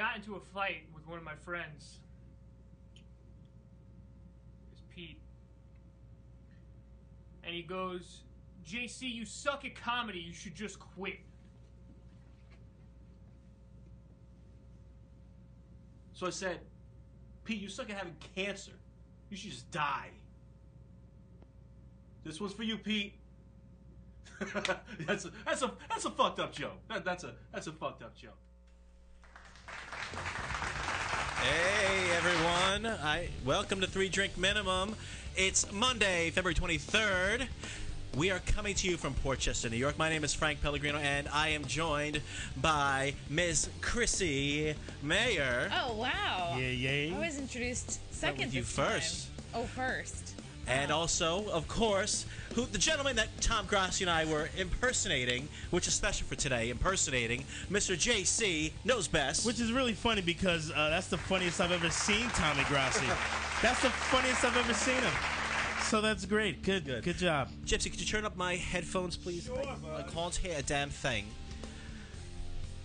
got into a fight with one of my friends. It's Pete. And he goes, JC, you suck at comedy. You should just quit. So I said, Pete, you suck at having cancer. You should just die. This one's for you, Pete. that's a fucked up joke. That's a fucked up joke. Hey everyone! Welcome to 3 Drink Minimum. It's Monday, February 23rd. We are coming to you from Portchester, New York. My name is Frank Pellegrino, and I am joined by Ms. Chrissy Mayer. Oh wow! Yeah. I was introduced second. With you this time. first. Oh, first. And also, of course, the gentleman that Tom Grassi and I were impersonating, which is special for today, impersonating Mr. JC Knows Best. Which is really funny because that's the funniest I've ever seen Tommy Grassi. That's the funniest I've ever seen him. So that's great. Good job. Gypsy, could you turn up my headphones, please? Sure, I can't hear a damn thing.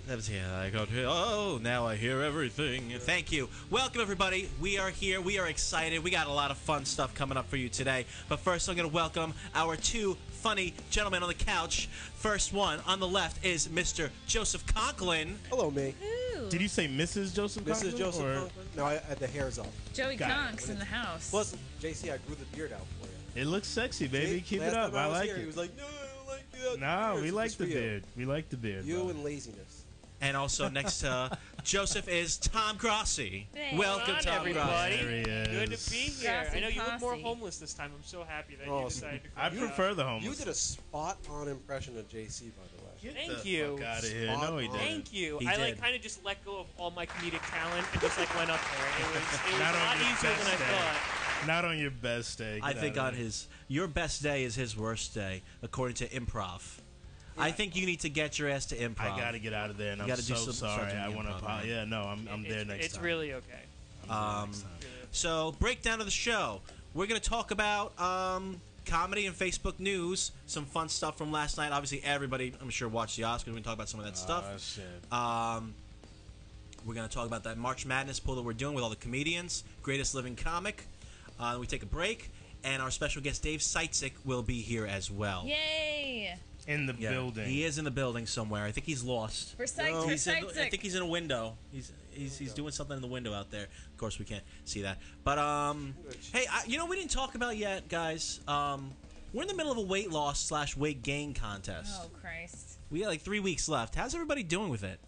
That was here. I got here. Oh, now I hear everything. Thank you. Welcome, everybody. We are here. We are excited. We got a lot of fun stuff coming up for you today. But first, I'm going to welcome our 2 funny gentlemen on the couch. First one on the left is Mr. Joseph Conklin. Hello, me. Ooh. Did you say Mrs. Joseph Conklin? Mrs. Joseph Conklin? No, I had the hairs up. Joey Got it. Conks in the house. Plus, JC, I grew the beard out for you. It looks sexy, baby. See? Keep Last it up. time I was like here, it. He was like, no, I don't like that. No, beard. we It's like just the for you. beard. We like the beard. You brother. and laziness. And also next to Joseph is Tom Grassi. Hey. Welcome, Come on, Tom everybody. There he is. Good to be here. Grassi I know you look more posse. homeless this time. I'm so happy that Oh, you decided to I come prefer the You homeless. did a spot-on impression of JC, by the way. Get Thank the you. Fuck out of here. Spot No, he on. didn't. Thank you. He I did. kind of just let go of all my comedic talent and just went up there. It was Not a on lot your easier than I best day. thought. Not on your best day. I Get think out on of here. your best day is his worst day, according to improv. I think you need to get your ass to improv. I gotta get out of there, and You I'm gotta do so start sorry. doing I want to improv, apologize. man. Yeah, no, I'm there next It's time. really okay. So, breakdown of the show. We're going to talk about comedy and Facebook news, some fun stuff from last night. Obviously, everybody, I'm sure, watched the Oscars. We're going to talk about some of that stuff. Oh, shit. We're going to talk about that March Madness pool that we're doing with all the comedians, greatest living comic. We take a break, and our special guest, Dave Saitzyk, will be here as well. Yay! In the Yeah, building. He is in the building somewhere. I think he's lost. We're psyched. No. We're He's in, I Saitzyk. think he's in a window. He's doing something in the window out there. Of course, we can't see that. But hey, we didn't talk about yet, guys. We're in the middle of a weight loss / weight gain contest. Oh Christ. We got like 3 weeks left. How's everybody doing with it?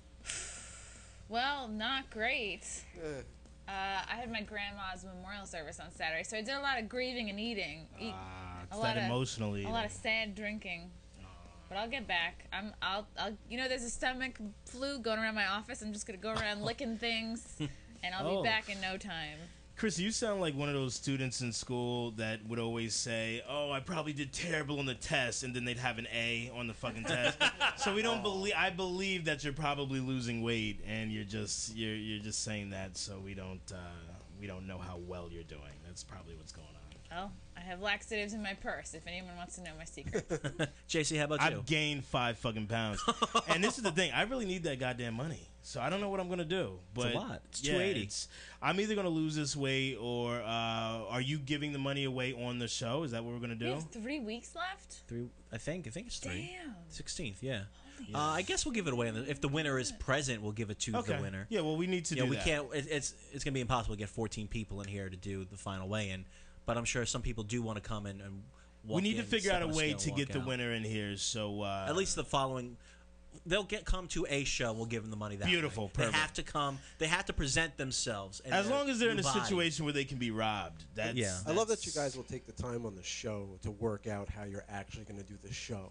Well, not great. Eh. I had my grandma's memorial service on Saturday, so I did a lot of grieving and eating. It's a lot that of emotionally. a lot of sad drinking. But I'll get back. I'll there's a stomach flu going around my office. I'm just gonna go around licking things, and I'll Oh. be back in no time. Chris, you sound like one of those students in school that would always say, "Oh, I probably did terrible on the test," and then they'd have an A on the fucking test. So we don't believe. I believe that you're probably losing weight, and you're just saying that so we don't know how well you're doing. That's probably what's going on. Well, I have laxatives in my purse. If anyone wants to know my secrets. JC, how about you? I've gained 5 fucking pounds, and this is the thing. I really need that goddamn money, so I don't know what I'm gonna do. But a lot. It's $280. I'm either gonna lose this weight, or are you giving the money away on the show? Is that what we're gonna We do? have 3 weeks left. 3. I think it's 3. Damn. 16th. Yeah. I guess we'll give it away. If the winner is present, we'll give it to Okay. the winner. Yeah. Well, we need to do we that. can't. It's gonna be impossible to get 14 people in here to do the final weigh-in. But I'm sure some people do want to come in and walk We need to in, figure step out a on way scale, to walk get the out. winner in here. So At least the following, they'll come to a show. We'll give them the money that Beautiful, way. perfect. They have to come. They have to present themselves. In as their long as they're in new a body. situation where they can be robbed. That's, Yeah. I love that you guys will take the time on the show to work out how you're actually going to do the show.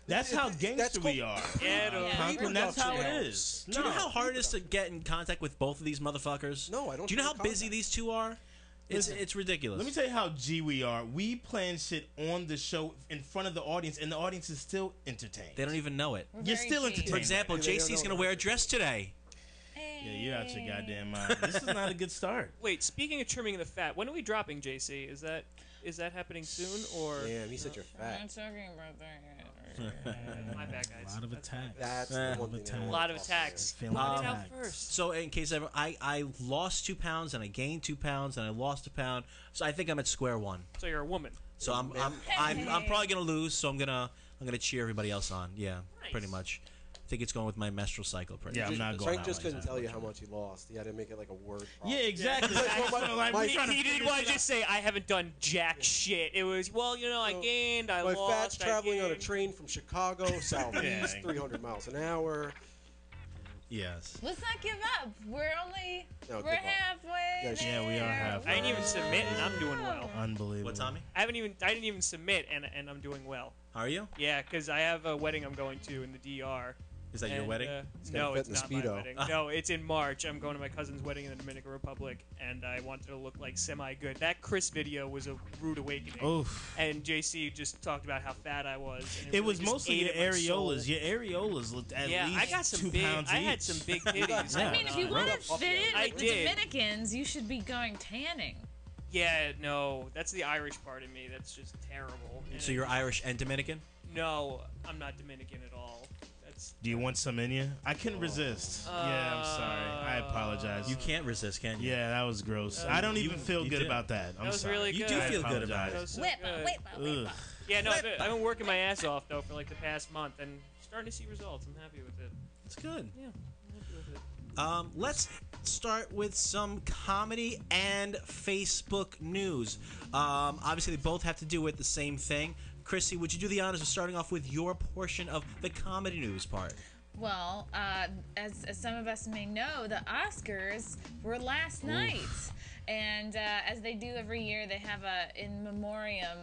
That's how gangster we are. Yeah, Conklin, that's how it Pre-production is. Do you know how hard it is to get in contact with both of these motherfuckers? No, I don't Do you know do how busy contact. these two are? It's ridiculous. Let me tell you how G we are. We plan shit on the show in front of the audience, and the audience is still entertained. They don't even know it. We're You're very still cheap. entertained. For example, They don't JC's know going to wear a dress today. Yeah, you're out your goddamn mind. This is not a good start. Wait, speaking of trimming the fat, when are we dropping, JC? Is that happening soon or? Damn, he said you're I'm fat. not talking about that yet. My bad, guys. A lot of That's attacks. That's the one thing. attack. I A want lot to of talk attacks. Feeling Put it out attacked. first. So in case ever, I lost 2 pounds and I gained 2 pounds and I lost a pound. So I think I'm at square one. So you're a woman. So I'm probably gonna lose. So I'm gonna cheer everybody else on. Yeah, Nice. pretty much. I think it's going with my menstrual cycle. Pretty Yeah, much. I'm not going Frank out just like couldn't that. tell you how much he lost. He had to make it like a word problem. Yeah, exactly. my- He didn't want to just say, I haven't done jack shit. It was, well, you know, I So, gained, I My lost, fat's traveling I on a gained. train from Chicago southeast, 300 miles an hour. Yes. Let's not give up. We're only No, we're give up. halfway. Yeah, yeah, we are there. halfway. I didn't even submit, and I'm doing well. Unbelievable. What, Tommy? I didn't even submit, and I'm doing well. How are you? Yeah, because I have a wedding I'm going to in the DR. Is that your and, wedding? gonna No, fit it's in the not my Speedo. wedding. No, it's in March. I'm going to my cousin's wedding in the Dominican Republic, and I wanted to look like semi-good. That Chris video was a rude awakening. Oof. And JC just talked about how fat I was. And It really was just mostly ate your at my soul. areolas. Your areolas looked at Yeah, least I got some 2 big. pounds I had each. some big titties. Yeah. I mean, if you Real want to puffy fit in I with the did. Dominicans, you should be going tanning. Yeah, no, that's the Irish part of me. That's just terrible. And So you're Irish and Dominican? No, I'm not Dominican at all. That's Do you want some in you? I couldn't resist. Yeah, I'm sorry. I apologize. You can't resist, can you? Yeah, that was gross. I don't even feel you good did. about that. I'm That was sorry. really You good. do I feel good apologize. about That it. was so Whip, good. Ugh. Yeah, no, I've been working my ass off though for like the past month, and starting to see results. I'm happy with it. It's good. Yeah, I'm happy with it. Let's start with some comedy and Facebook news. Obviously, they both have to do with the same thing. Chrissy, would you do the honors of starting off with your portion of the comedy news part? Well, as some of us may know, the Oscars were last night. And as they do every year, they have a in memoriam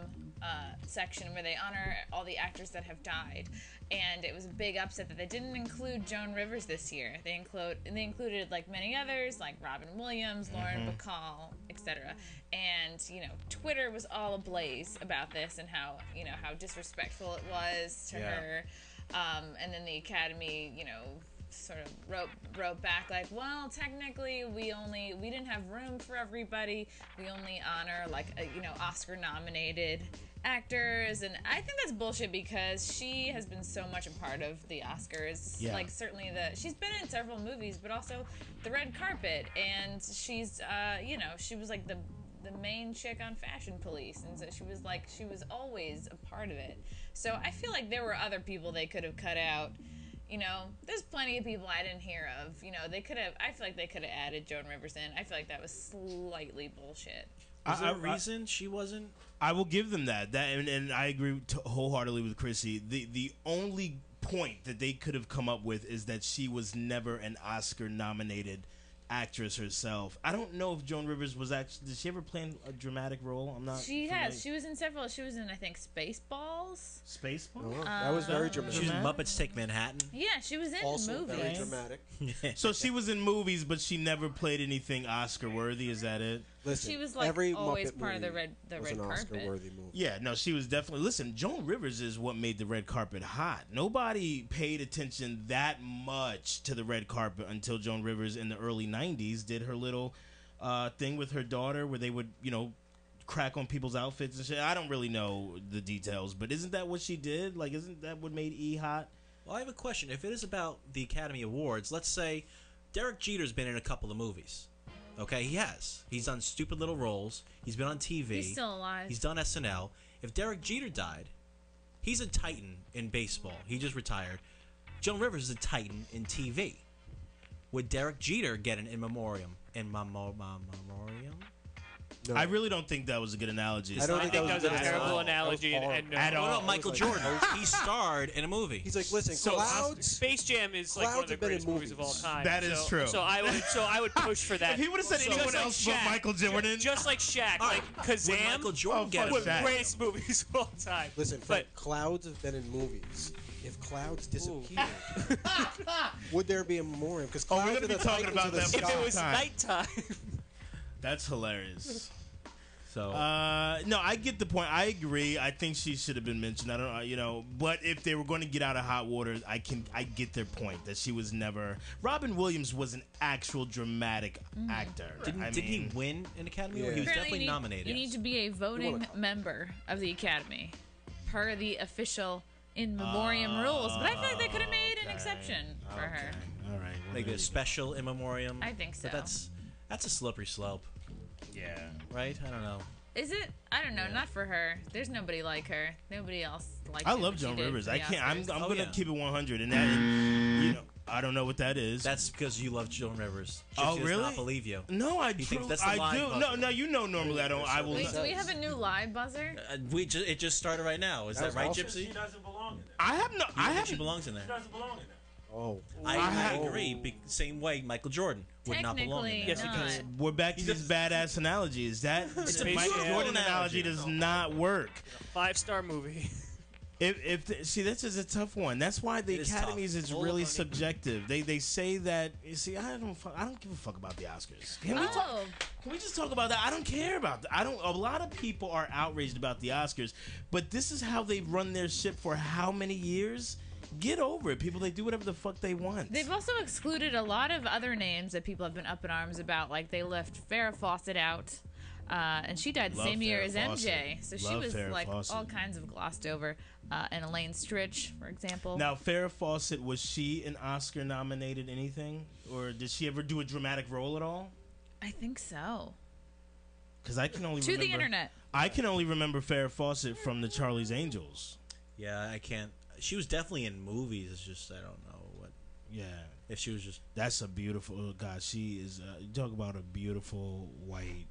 section where they honor all the actors that have died. And it was a big upset that they didn't include Joan Rivers this year. They included like many others, like Robin Williams, Lauren Bacall, etc. And Twitter was all ablaze about this and how disrespectful it was to her. And then the Academy, sort of wrote back like, well, technically we didn't have room for everybody. We only honor Oscar nominated actors, and I think that's bullshit because she has been so much a part of the Oscars. Yeah. Like certainly she's been in several movies, but also the red carpet, and she's she was like the main chick on Fashion Police, and so she was always a part of it. So I feel like there were other people they could have cut out. There's plenty of people I didn't hear of. They could have. I feel like they could have added Joan Rivers in. I feel like that was slightly bullshit. Is there a reason she wasn't? I will give them that. And I agree wholeheartedly with Chrissy. The only point that they could have come up with is that she was never an Oscar-nominated actress herself. I don't know if Joan Rivers was actually. Did she ever play a dramatic role? I'm not. She familiar. has. She was in several. She was in, I think, Spaceballs. Spaceballs. That was very dramatic. She was in Muppets Take Manhattan. Yeah, she was in Also movies. very dramatic. So she was in movies, but she never played anything Oscar-worthy. Is that it? Listen, She was like every always Muppet part of the movie red was an carpet. Oscar-worthy movie. Yeah, no, she was definitely. Listen, Joan Rivers is what made the red carpet hot. Nobody paid attention that much to the red carpet until Joan Rivers in the early '90s did her little thing with her daughter, where they would, crack on people's outfits and shit. I don't really know the details, but isn't that what she did? Like, isn't that what made E hot? Well, I have a question. If it is about the Academy Awards, let's say Derek Jeter's been in a couple of movies. Okay, he has. He's done stupid little roles. He's been on TV. He's still alive. He's done SNL. If Derek Jeter died, he's a titan in baseball. He just retired. Joan Rivers is a titan in TV. Would Derek Jeter get an in memoriam? In memoriam? No. I really don't think that was a good analogy. I don't I think think that that was was a good terrible at all. analogy. That was And At no. all. What about Michael like- Jordan? He starred in a movie. He's like, listen, So, Clouds. Space Jam is like one of Clouds the have been in greatest movies of all movies. time. That is true. So I would push for that. If he would have said So- anyone just like else but Shaq. Michael Jordan, Just like Shaq, All like right. Kazam. Would Michael Jordan Oh, get fuck it? One of the Shaq. greatest movies of all time. Listen, but Frank, Clouds have been in movies. If Clouds disappeared, would there be a memoriam? Because Oh, we're Clouds gonna are be the talking titans about of the that if sky. it was time. nighttime, that's hilarious. So No, I get the point. I agree. I think she should have been mentioned. I don't, but if they were going to get out of hot water, I get their point that she was never. Robin Williams was an actual dramatic actor. didn't he win an Academy Award? Yeah. He was Apparently definitely nominated. You need to be a voting member of the Academy, per the official in memoriam rules, but I feel like they could have made an exception for her. All right. Well, Like there a you special in memoriam. I think so. But that's a slippery slope, go. Yeah. right? I don't know. Is it? I don't know. Yeah. Not for her. There's nobody like her. Nobody else likes. I it love what she Joan did Rivers. for I the can't. I'm Oscars. gonna yeah. keep it 100, and that, I don't know what that is. That's because you love Joan Rivers. Oh, Gypsy does really? not believe you. no, I thinks truly, that's the I live do. buzzer. No, you know, normally I don't. I will. Wait, do we have a new live buzzer? It just started right now. Is that was right, awesome. Gypsy? She doesn't belong in there. I have no. You I think have. she belongs in there. She doesn't belong in there. Oh. I agree. Same way Michael Jordan would not belong in there. Yes, he does. We're back to these badass analogies. That It's a Michael beautiful Jordan analogy analogy. does not work. 5-star movie. See, this is a tough one. That's why the It is academies tough. is Full of really money. subjective. They say that. You see, I don't give a fuck about the Oscars. Can we just talk about that? I don't care about that. A lot of people are outraged about the Oscars, but this is how they've run their ship for how many years? Get over it, people. They do whatever the fuck they want. They've also excluded a lot of other names that people have been up in arms about. Like they left Farrah Fawcett out, and she died the Love same year Farrah as Fawcett. MJ, so she Love was Farrah like Fawcett. all kinds of glossed over. And Elaine Stritch, for example. Now, Farrah Fawcett, was she an Oscar nominated anything, or did she ever do a dramatic role at all? I think so. Because I can only To remember, the internet. I can only remember Farrah Fawcett from the Charlie's Angels. Yeah, I can't. She was definitely in movies. It's just I don't know what Yeah, if she was just. that's a beautiful. Oh God, she is. You talk about a beautiful white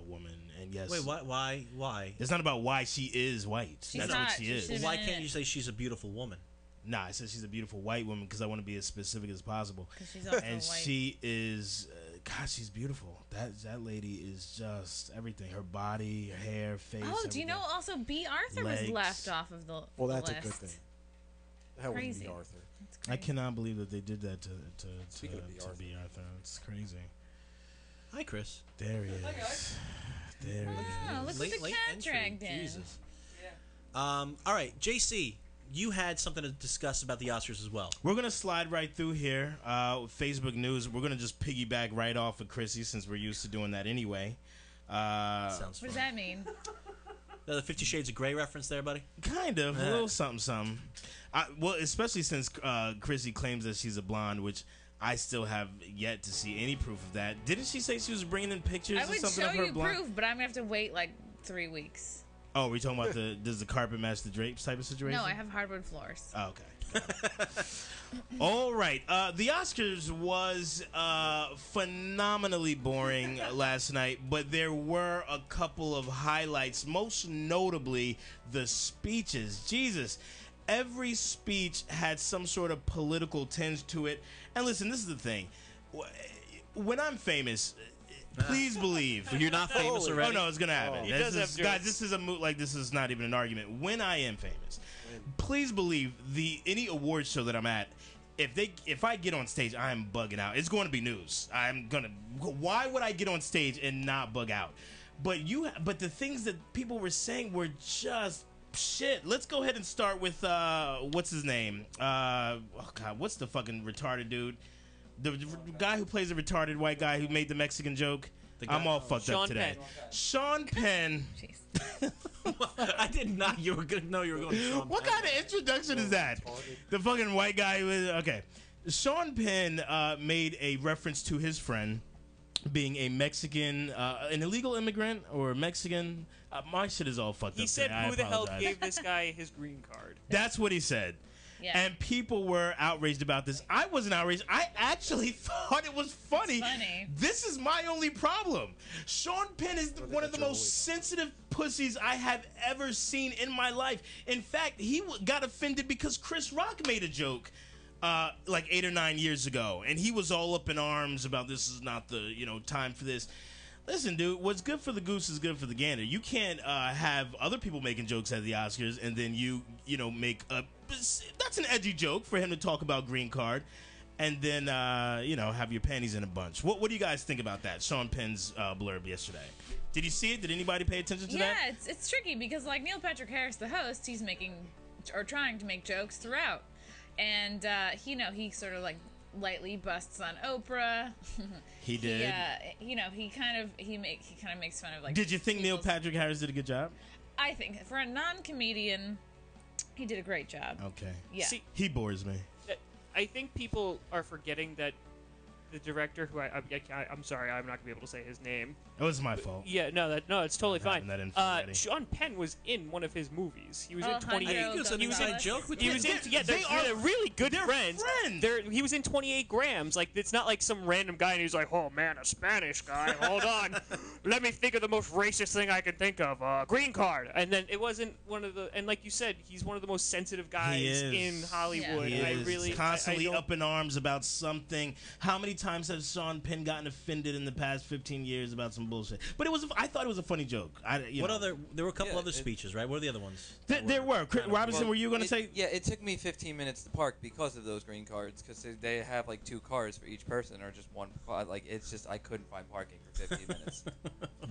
woman, and yes. Wait, why? Why? It's not about why she is white. She's That's not. what she She is. should've- Why can't you say she's a beautiful woman? Nah, I said she's a beautiful white woman because I want to be as specific as possible. 'Cause she's also And white. she is. God, she's beautiful. That lady is just everything. Her body, her hair, face. Oh, do you know everything. also B. Arthur Legs. was left off of the Well, the that's a list. good thing. That would Crazy. be Arthur. That's I crazy. cannot believe that they did that to Speaking of B. Arthur. B. Arthur. It's crazy. Hi, Chris. There he is. There he Oh, is. look what the cat entry. dragged in. Jesus. All right, JC, you had something to discuss about the Oscars as well. We're gonna slide right through here. Facebook news. We're gonna just piggyback right off of Chrissy since we're used to doing that anyway. Sounds What fun. does that mean? The 50 Shades of Grey reference there, buddy? Kind of, a little something, something. Well, especially since Chrissy claims that she's a blonde, which I still have yet to see any proof of that. Didn't she say she was bringing in pictures I or would something show of her you blonde? proof, but I'm gonna have to wait like 3 weeks. Oh, we're talking about does the carpet match the drapes type of situation? No, I have hardwood floors. Oh, okay. All right. The Oscars was phenomenally boring last night, but there were a couple of highlights, most notably the speeches. Jesus. Every speech had some sort of political tinge to it. And listen, this is the thing. When I'm famous, please believe. You're not famous already? Oh no, it's gonna happen. He This does is, have guys, jokes. this is a like this is not even an argument. When I am famous, please believe any award show that I'm at. If I get on stage, I am bugging out. It's going to be news. Why would I get on stage and not bug out? But the things that people were saying were just shit. Let's go ahead and start with what's his name? Oh God, what's the fucking retarded dude? The guy who plays the retarded white guy who made the Mexican joke. I'm all fucked up Sean today. Penn. Sean Penn. Jeez. I did not. You were going to Sean What Penn. kind of introduction is that? The fucking white guy who is okay. Sean Penn made a reference to his friend being a Mexican, an illegal immigrant or Mexican. My shit is all fucked He up. said, today. I "Who the hell apologize." gave this guy his green card?" That's what he said. Yeah. And people were outraged about this. I wasn't outraged. I actually thought it was funny. It's funny. This is my only problem. Sean Penn is one of the that's your most sensitive pussies I have ever seen in my life. In fact, he got offended because Chris Rock made a joke like 8 or 9 years ago, and he was all up in arms about this is not the time for this. Listen, dude, what's good for the goose is good for the gander. You can't have other people making jokes at the Oscars and then you make a... That's an edgy joke for him to talk about green card and then, have your panties in a bunch. What do you guys think about that? Sean Penn's blurb yesterday. Did you see it? Did anybody pay attention to that? Yeah, it's tricky because like Neil Patrick Harris, the host, he's making or trying to make jokes throughout, and he sort of like lightly busts on Oprah. He did. He kind of makes fun of like. Did you think Neil people's- Patrick Harris did a good job? I think for a non-comedian, He did a great job. Okay. Yeah. See, He bores me. I think people are forgetting that the director, who I'm sorry, I'm not gonna be able to say his name. It was my fault. Yeah, no, it's totally I'm having fine. that info ready. Sean Penn was in one of his movies. He was in Alejandro 28. I think it was an He was inside in. joke with He was in. Yeah, they're really good they're friends. He was in 28 Grams. Like, it's not like some random guy and he's like, oh man, a Spanish guy. Hold on, let me think of the most racist thing I can think of. Green card. And then it wasn't one of the. And like you said, he's one of the most sensitive guys in Hollywood. He I is really constantly I don't- up in arms about something. How many times has Sean Penn gotten offended in the past 15 years about some bullshit? But I thought it was a funny joke. What other? There were a couple Yeah, other speeches, right? What are the other ones? There were. Robinson, were you going to say? Yeah, it took me 15 minutes to park because of those green cards, because they have like 2 cars for each person, or just one car. Like, it's just, I couldn't find parking for 15 minutes.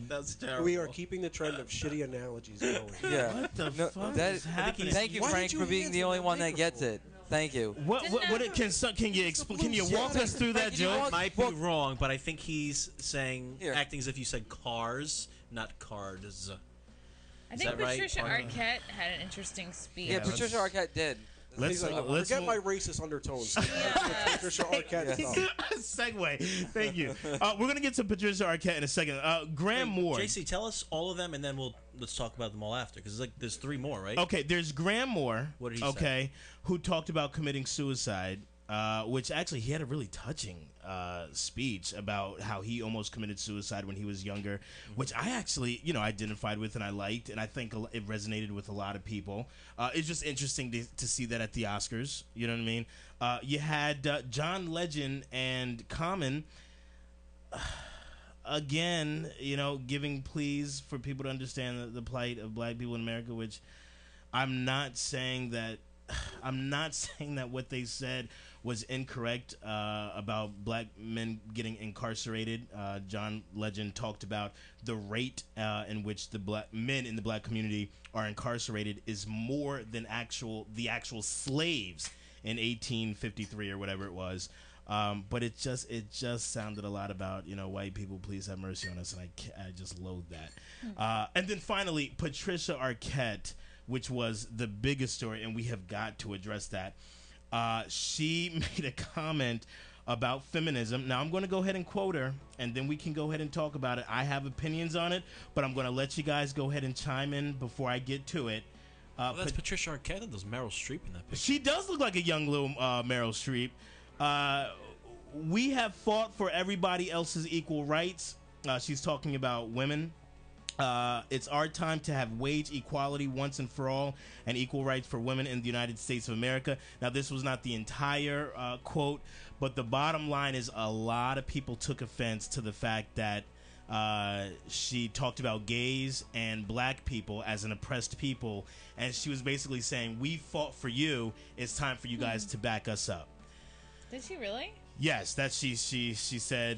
That's terrible. We are keeping the trend of shitty analogies going. Yeah. What the No, fuck that- is happening? Thank you, Why Frank, did you for being hand the him only the one that gets microphone? it. Thank you. Can you walk us through that Frank, you joke? want- Might be wrong, but I think he's saying Here. acting as if you said cars, not cards. I think that right? Patricia Pardon? Arquette had an interesting speech. Yeah, Patricia Arquette did. Let's- He's like, let's forget move- my racist undertones. Patricia Arquette stuff. Segue. Thank you. We're gonna get to Patricia Arquette in a second. Graham Moore. JC, tell us all of them, and then let's talk about them all after, because there's 3 more, right? Okay, there's Graham Moore. What did he say? Okay, who talked about committing suicide, which actually he had a really touching speech about how he almost committed suicide when he was younger, which I actually, identified with and I liked, and I think it resonated with a lot of people. It's just interesting to see that at the Oscars. You know what I mean? You had John Legend and Common. Again, giving pleas for people to understand the plight of black people in America, which I'm not saying that what they said was incorrect about black men getting incarcerated. John Legend talked about the rate in which the black men in the black community are incarcerated is more than the actual slaves in 1853 or whatever it was. But it just sounded a lot about, white people, please have mercy on us, and I just loathe that. And then finally, Patricia Arquette, which was the biggest story, and we have got to address that. She made a comment about feminism. Now, I'm going to go ahead and quote her, and then we can go ahead and talk about it. I have opinions on it, but I'm going to let you guys go ahead and chime in before I get to it. Well, that's Patricia Arquette. There's Meryl Streep in that picture. She does look like a young little Meryl Streep. We have fought for everybody else's equal rights. She's talking about women. It's our time to have wage equality once and for all and equal rights for women in the United States of America. Now, this was not the entire quote, but the bottom line is a lot of people took offense to the fact that she talked about gays and black people as an oppressed people, and she was basically saying, we fought for you, it's time for you guys to back us up. Did she really? Yes, that she said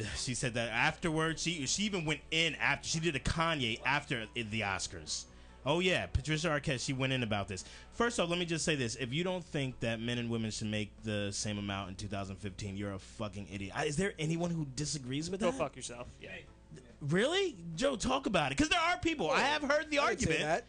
that afterwards. She even went in after she did a Kanye after the Oscars. Oh yeah, Patricia Arquette, she went in about this. First off, let me just say this: if you don't think that men and women should make the same amount in 2015, you're a fucking idiot. Is there anyone who disagrees with Go that? fuck yourself. Yeah. Really, Joe? Talk about it, because there are people. I have heard the I didn't say argument. that.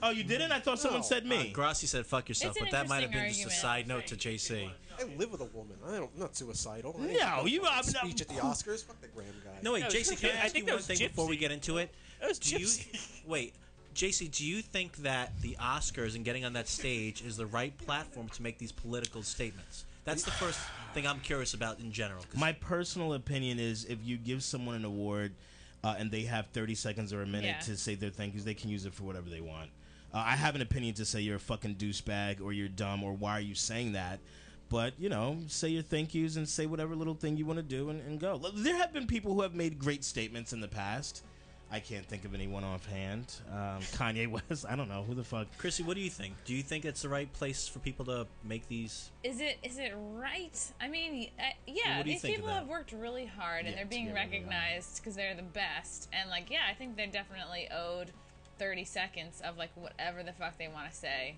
Oh, you didn't? I thought someone said me. Grassi said fuck yourself, It's an but that might have been interesting just a argument. side note to JC. I live with a woman. I'm not suicidal. I No, ain't you- got a I'm not- speech at the Oscars. Fuck the Graham guy. No, wait, No, JC, can I I ask think you that one was thing before we Gypsy. get into it? That was Do you, Gypsy. wait, JC, do you think that the Oscars and getting on that stage is the right platform to make these political statements? That's the first thing I'm curious about in general. 'Cause My personal opinion is if you give someone an award and they have 30 seconds or a minute Yeah. to say their thank yous, they can use it for whatever they want. I have an opinion to say you're a fucking douchebag or you're dumb or why are you saying that? But, say your thank yous and say whatever little thing you want to do and go. There have been people who have made great statements in the past. I can't think of anyone offhand. Kanye West, I don't know. Who the fuck? Chrissy, what do you think? Do you think it's the right place for people to make these? Is it right? I mean, Well, what do you these think of people that? have worked really hard and Yeah, they're to being get rid of them. recognized because they're the best. And I think they're definitely owed 30 seconds of whatever the fuck they want to say.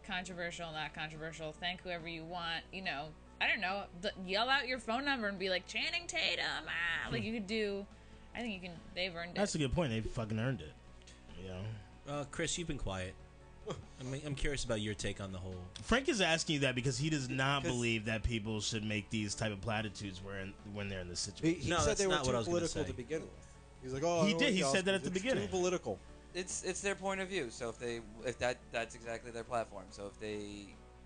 Controversial, not controversial. Thank whoever you want. I don't know. Yell out your phone number and be like Channing Tatum. You could do. I think you can. They've earned it. That's a good point. They fucking earned it. Chris, you've been quiet. I'm curious about your take on the whole. Frank is asking you that because he does not believe that people should make these type of platitudes when they're in this situation. He No, said that's they were not what I too was gonna political say. to begin with. He's like, oh, He I don't did. like He the said that at Oscars. the It's beginning. Too political. It's their point of view. So if that's exactly their platform. So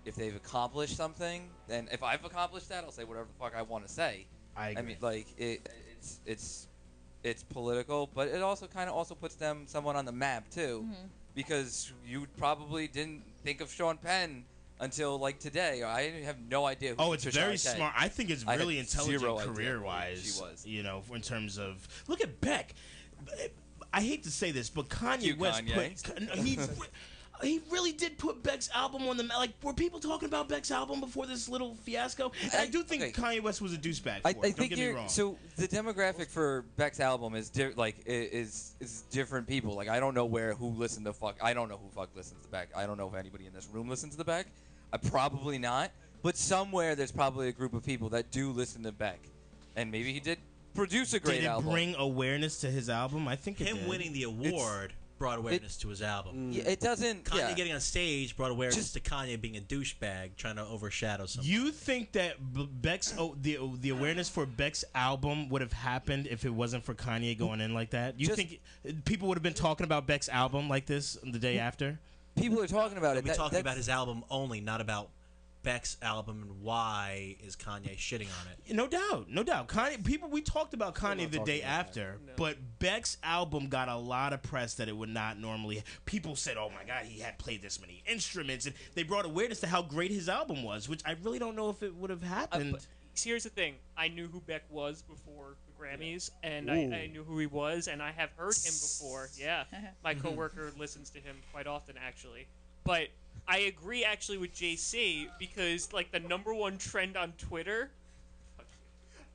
if they've accomplished something, then if I've accomplished that, I'll say whatever the fuck I want to say. I agree. mean, like it's political, but it also kind of also puts them somewhat on the map too, because you probably didn't think of Sean Penn until like today. I have no idea. Who Oh, it's Patricia very Arquette. smart. I think it's I really had zero intelligent idea who career-wise. she was. You know, in terms of look at Beck. I hate to say this, but Kanye You, West Kanye. he really did put Beck's album on the map. Like, were people talking about Beck's album before this little fiasco? And I do think okay. Kanye West was a douchebag for I it. Don't think get me wrong. so. The demographic for Beck's album is is different people. Like I don't know who listened to fuck. I don't know who fuck listens to Beck. I don't know if anybody in this room listens to Beck. Probably not. But somewhere there's probably a group of people that do listen to Beck, and maybe he did produce a great Did it album. bring awareness to his album? I think it Him did. winning the award brought awareness to his album. Yeah, it doesn't. Kanye Yeah. getting on stage brought awareness Just- to Kanye being a douchebag trying to overshadow something. You think that Beck's the awareness for Beck's album would have happened if it wasn't for Kanye going in like that? You Just- think people would have been talking about Beck's album like this the day after? People are talking about We'll it. be talking That's- about his album only, not about Beck's album and why is Kanye shitting on it. No doubt, no doubt. Kanye, we talked about Kanye the day after, but Beck's album got a lot of press that it would not normally. People said, "Oh my God, he had played this many instruments," and they brought awareness to how great his album was, which I really don't know if it would have happened. But here's the thing: I knew who Beck was before the Grammys, and I knew who he was, and I have heard him before. Yeah, my coworker listens to him quite often, actually. But I agree, actually, with JC because like the number one trend on Twitter,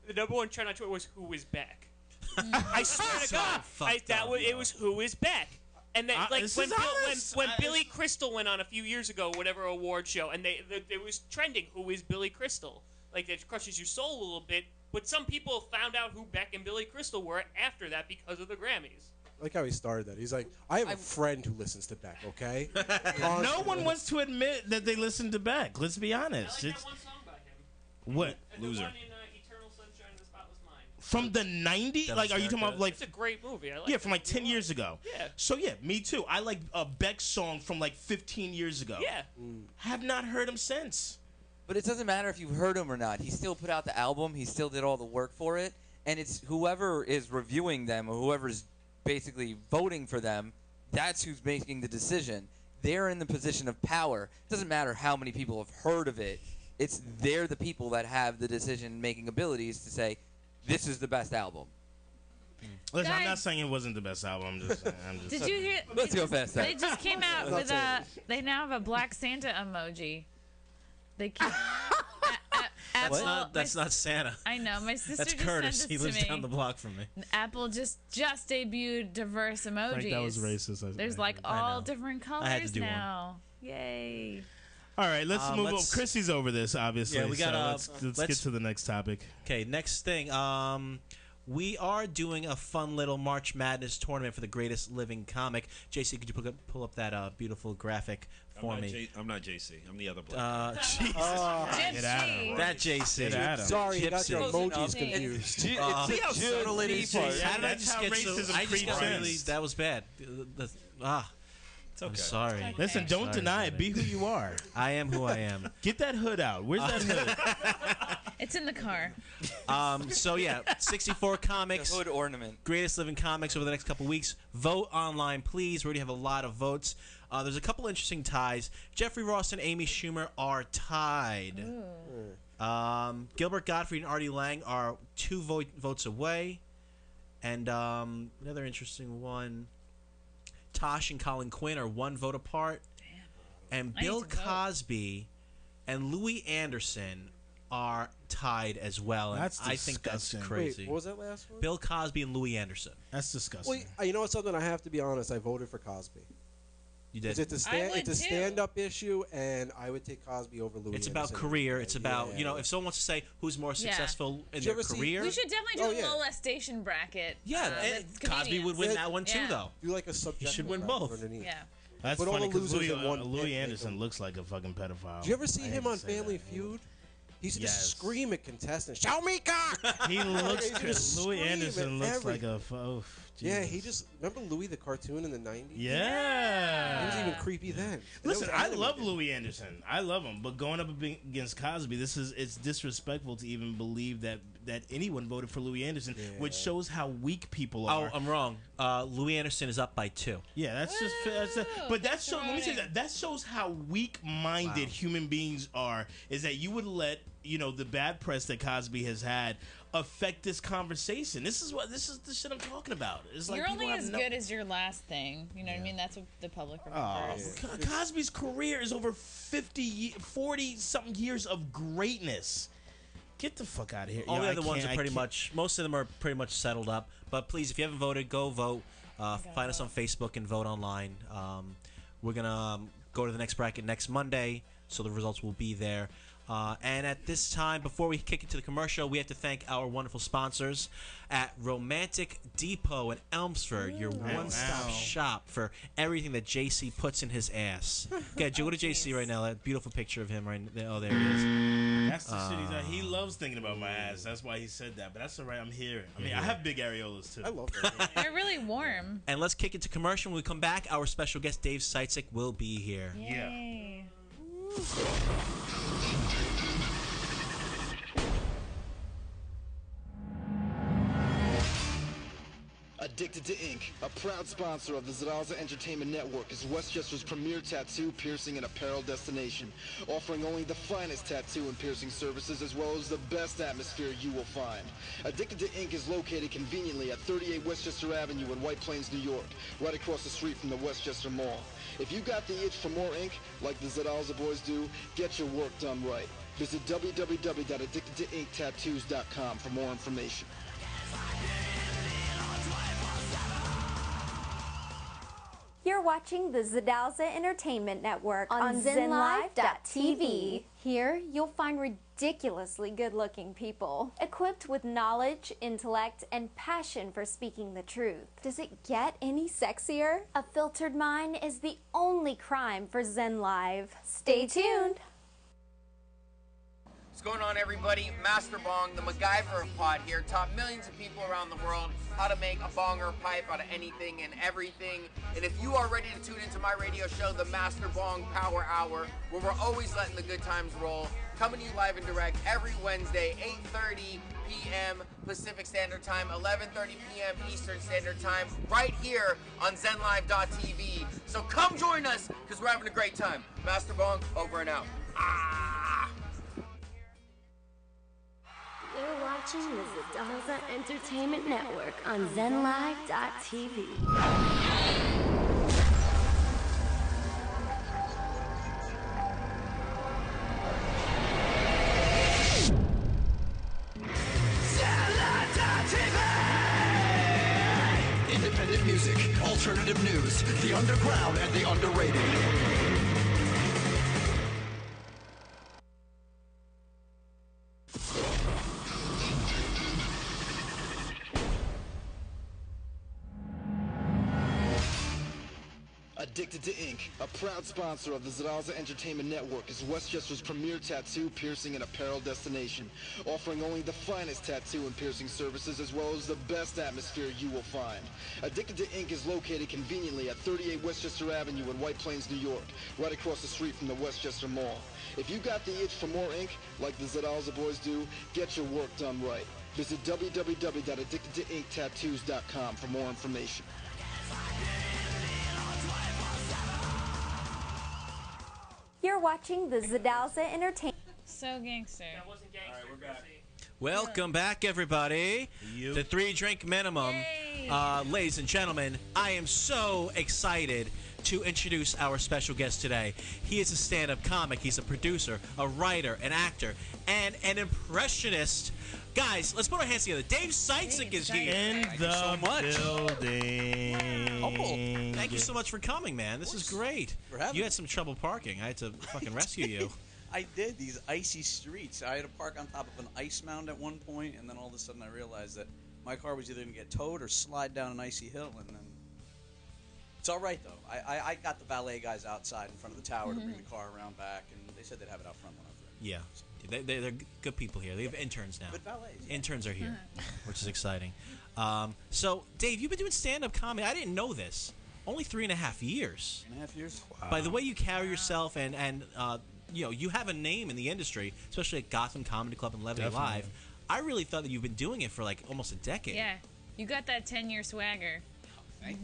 was "Who is Beck?" I swear to God, it was "Who is Beck?" And then, like this when is honest. when Billy Crystal went on a few years ago, whatever award show, and it was trending. Who is Billy Crystal? Like it crushes your soul a little bit. But some people found out who Beck and Billy Crystal were after that because of the Grammys. I like how he started that. He's like, I have a friend who listens to Beck, okay? No one wants to admit that they listen to Beck. Let's be I honest. like It's that one song by him. what And Loser. The one in Eternal Sunshine of the Spotless Mind. from the '90s. Devil's Like, are you talking about Haircut. like? It's a great movie. I like Yeah, it from like 10 a lot. years ago. Yeah. So yeah, me too. I like a Beck song from like 15 years ago. Yeah. Have not heard him since. But it doesn't matter if you've heard him or not. He still put out the album. He still did all the work for it. And it's whoever is reviewing them or whoever's basically voting for them, that's who's making the decision. They're in the position of power. It doesn't matter how many people have heard of it. They're the people that have the decision-making abilities to say, this is the best album. Listen, I'm Guys. not saying it wasn't the best album. I'm just Did you hear? Let's go fast. They just came out with That's They now have a Black Santa emoji. They keep. That's not Santa. I know. My sister That's just Curtis. sent He this lives to me. down the block from me. Apple just debuted diverse emojis. Frank, that was racist. There's like I all know. different I had to colors do one. now. Yay! All right, let's move on. let's- Chrissy's over this, obviously. Yeah, we got, so let's get to the next topic. Okay, next thing. We are doing a fun little March Madness tournament for the greatest living comic. JC, could you pull up that beautiful graphic for me? I'm not JC. I'm the other black. Jesus. Get out of Gypsy. here. That JC. Get out of Sorry, you got your Gypsy. emojis Close enough. confused. See how subtle it is. Yeah, How did I that's just how get so? racism I just creeps got in. really. That was bad. It's okay. I'm sorry. Listen, don't Sorry deny about it. Be who you are. I am who I am. Get that hood out. Where's that hood? It's in the car. So yeah, 64 The comics. hood ornament. Greatest living comics over the next couple weeks. Vote online, please. We already have a lot of votes. There's a couple interesting ties. Jeffrey Ross and Amy Schumer are tied. Gilbert Gottfried and Artie Lang are 2 votes away. And another interesting one, Tosh and Colin Quinn are 1 vote apart. And I need Bill to vote. Cosby and Louis Anderson are tied as well. And That's I think that's disgusting. crazy. Wait, what was that last one? Bill Cosby and Louis Anderson. That's disgusting. Well, you know what's something? I have to be honest. I voted for Cosby. You did. It's a I would it's a too. stand-up issue, and I would take Cosby over Louis. It's about Anderson. career. It's about, Yeah. if someone wants to say who's more Yeah. successful in Did you their ever see- career. We should definitely do Oh, a yeah. molestation bracket. Yeah, and with Cosby would comedians. win that one too, Yeah. though. Do like a subjective should win bracket both. underneath. Yeah. That's Put all funny the because losers in one Louis pit, Anderson make looks like a fucking pedophile. Did you ever see I hate him to on say Family that. Feud? He used to Yes. just scream at contestants, "Show me cock!" He looks. He just Louis scream Anderson at looks like a. everything. Oh, Yeah, Jesus. he just remember Louis the cartoon in the '90s. Yeah. He was even creepy then. And it Listen, was I love animated. Louis Anderson. I love him, but going up against Cosby, it's disrespectful to even believe that anyone voted for Louis Anderson, which shows how weak people are. Oh, I'm wrong. Louis Anderson is up by 2. Yeah, but that shows. Let me say that shows how weak-minded human beings are. Is that you would let the bad press that Cosby has had affect this conversation? This is the shit I'm talking about. It's like You're people only have as no- good as your last thing. You know what I mean? That's what the public remembers. Cosby's career is over 40 something years of greatness. Get the fuck out of here. All the other ones can't- are I pretty can't- much, most of them are pretty much settled up. But please, if you haven't voted, go vote. Find us on Facebook and vote online. We're going to go to the next bracket next Monday, so the results will be there. And at this time, before we kick into the commercial, we have to thank our wonderful sponsors at Romantic Depot in Elmsford, your one-stop shop for everything that JC puts in his ass. Okay, go to JC right now. That beautiful picture of him right there. Oh, there he is. That's the shit he loves thinking about my ass. That's why he said that. But that's all right. I'm here. I mean, I have big areolas too. I love that. They're really warm. And let's kick into commercial. When we come back, our special guest, Dave Saitzyk, will be here. Yay. Addicted to Ink, a proud sponsor of the Zaraza Entertainment Network, is Westchester's premier tattoo, piercing, and apparel destination, offering only the finest tattoo and piercing services as well as the best atmosphere you will find. Addicted to Ink is located conveniently at 38 Westchester Avenue in White Plains, New York, right across the street from the Westchester Mall. If you got the itch for more ink, like the Zaraza boys do, get your work done right. Visit www.addictedtoinktattoos.com for more information. You're watching the Zidalza Entertainment Network on ZenLive.tv. Here, you'll find ridiculously good-looking people, equipped with knowledge, intellect, and passion for speaking the truth. Does it get any sexier? A filtered mind is the only crime for Zen Live. Stay tuned. What's going on, everybody? Master Bong, the MacGyver of pod here, taught millions of people around the world how to make a bong or a pipe out of anything and everything. And if you are ready to tune into my radio show, the Master Bong Power Hour, where we're always letting the good times roll, coming to you live and direct every Wednesday, 8:30 p.m. Pacific Standard Time, 11:30 p.m. Eastern Standard Time, right here on ZenLive.tv. So come join us, because we're having a great time. Master Bong, over and out. You're watching the Zidalza Entertainment Network on ZenLive.tv. Independent music, alternative news, the underground and the underrated. Addicted to Ink, a proud sponsor of the Zaraza Entertainment Network, is Westchester's premier tattoo, piercing, and apparel destination, offering only the finest tattoo and piercing services as well as the best atmosphere you will find. Addicted to Ink is located conveniently at 38 Westchester Avenue in White Plains, New York, right across the street from the Westchester Mall. If you got the itch for more ink, like the Zaraza boys do, get your work done right. Visit www.addictedtoinktattoos.com for more information. You're watching the Zidalza Entertainment. So gangster. That wasn't gangster. All right, we're back. Welcome back, everybody. The 3-drink minimum. Ladies and gentlemen, I am so excited to introduce our special guest today. He is a stand-up comic. He's a producer, a writer, an actor, and an impressionist. Guys, let's put our hands together. Dave Saitzyk is here. In the building. Thank you so much for coming, man. This is great. You had some trouble parking. I had to fucking rescue you. I did. These icy streets. I had to park on top of an ice mound at one point, and then all of a sudden I realized that my car was either going to get towed or slide down an icy hill, and then It's all right though. I got the valet guys outside in front of the tower to bring the car around back, and they said they'd have it out front when I was ready. Yeah. They're good people here. They have interns now. Good valets. Yeah. Interns are here, which is exciting. So, Dave, you've been doing stand-up comedy. I didn't know this. Only 3.5 years. 3.5 years? Wow. By the way you carry yourself, and you know, you have a name in the industry, especially at Gotham Comedy Club and Levity Live. I really thought that you've been doing it for like almost a decade. Yeah, you got that 10-year swagger. Thank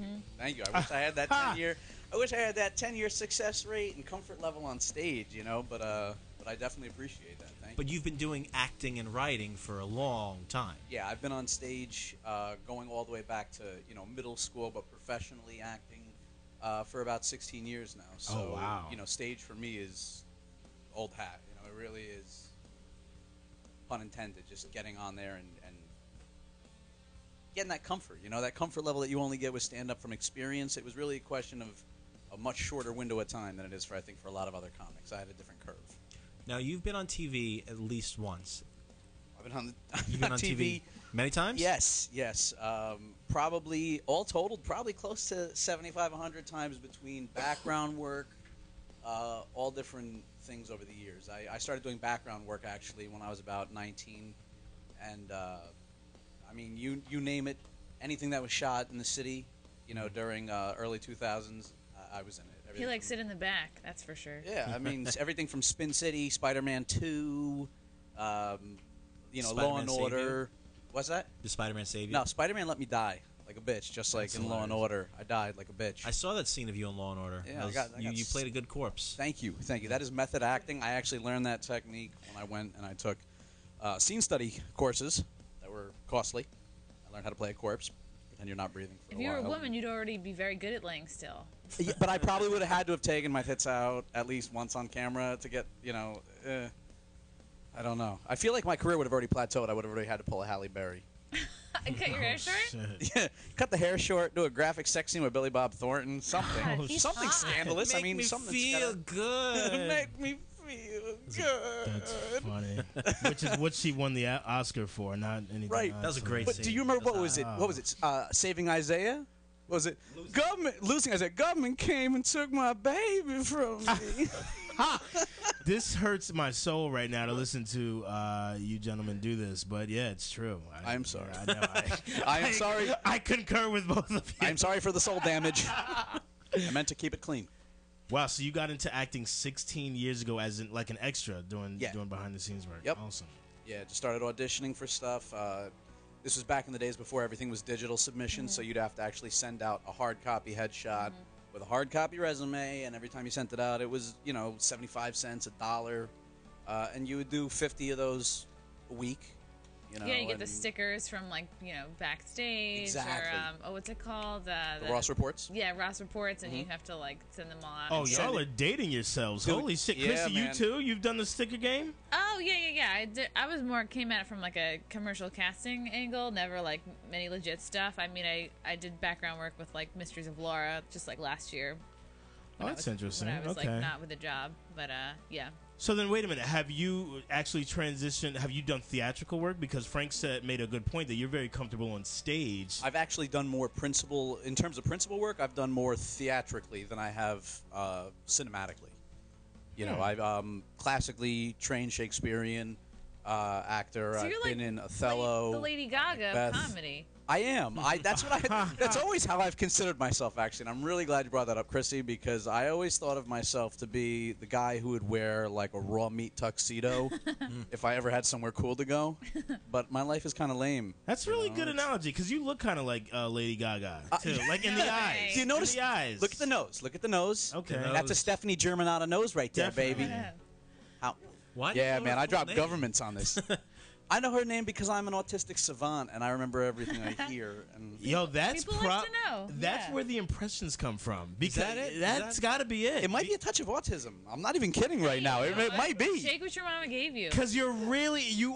you. I wish I had that 10-year. I wish I had that 10-year success rate and comfort level on stage, you know. But I definitely appreciate that. Thank you. But you've been doing acting and writing for a long time. Yeah, I've been on stage going all the way back to middle school, but professionally acting for about 16 years now. So wow. Stage for me is old hat. It really is. Pun intended. Just getting on there and getting that comfort. That comfort level that you only get with stand-up from experience. It was really a question of a much shorter window of time than it is for a lot of other comics. I had a different curve. Now, you've been on TV at least once. I've been on You've been on TV many times? Yes. Probably, all totaled, probably close to 75, 100 times between background work, all different things over the years. I started doing background work, actually, when I was about 19. And, you name it, anything that was shot in the city, during early 2000s, I was in it. He likes it in the back, that's for sure. Yeah, everything from Spin City, Spider-Man 2, Law and Order. What's that? Did Spider-Man save you? No, Spider-Man let me die like a bitch, just like in Law and Order. I died like a bitch. I saw that scene of you in Law and Order. Yeah, you played a good corpse. Thank you. That is method acting. I actually learned that technique when I went and I took scene study courses that were costly. I learned how to play a corpse, pretend you're not breathing for If a you were while. a woman, you'd already be very good at laying still. Yeah, but I probably would have had to have taken my tits out at least once on camera to get, I don't know. I feel like my career would have already plateaued. I would have already had to pull a Halle Berry. And cut your hair short? Yeah, cut the hair short, do a graphic sex scene with Billy Bob Thornton, something. God, he's something hot. scandalous. Make me something feel good. Make me feel good. That's funny. Which is what she won the Oscar for, not anything Right. else. That was a great But scene. do you remember what was it? What was it? Saving Isaiah? What was it? Losing Isaiah. Government came and took my baby from me. This hurts my soul right now to listen to you gentlemen do this, but yeah, it's true. I'm sorry. I know. I am sorry. I concur with both of you. I'm sorry for the soul damage. I meant to keep it clean. Wow, so you got into acting 16 years ago as in, like an extra doing behind the scenes work. Yep. Awesome. Yeah, just started auditioning for stuff. This was back in the days before everything was digital submission, so you'd have to actually send out a hard copy headshot with a hard copy resume, and every time you sent it out, it was 75 cents, $1, and you would do 50 of those a week. Yeah, you get the stickers from backstage Exactly. or what's it called? The Ross Reports. Yeah, Ross Reports, and you have to send them all out. Oh, and y'all are dating yourselves. Dude, Holy shit. yeah, Chrissy, you man. too? You've done the sticker game? Oh yeah. I was came at it from a commercial casting angle, never many legit stuff. I did background work with Mysteries of Laura just last year. Oh, that's interesting. When I was okay. not with a job, but yeah. So then, wait a minute. Have you actually transitioned? Have you done theatrical work? Because Frank made a good point that you're very comfortable on stage. I've actually done more in terms of principal work, I've done more theatrically than I have cinematically. I've classically trained Shakespearean actor. So I've you're been in Othello. the Lady Gaga of Macbeth. comedy. I am. That's always how I've considered myself, actually. And I'm really glad you brought that up, Chrissy, because I always thought of myself to be the guy who would wear a raw meat tuxedo if I ever had somewhere cool to go. But my life is kind of lame. That's really good analogy because you look kind of like Lady Gaga too, in the eyes. Do you notice? In the eyes. Look at the nose. Look at the nose. Okay. That's a Stephanie Germanotta nose right there, Definitely. baby. How? Why do you Yeah, know man, her I full dropped name? governments on this. I know her name because I'm an autistic savant, and I remember everything I hear. And Yo, that's People like to know. That's Yeah. where the impressions come from. Because that it? That's got to be it. it might be a touch of autism. I'm not even kidding right now. It might be. Shake what your mama gave you. Because you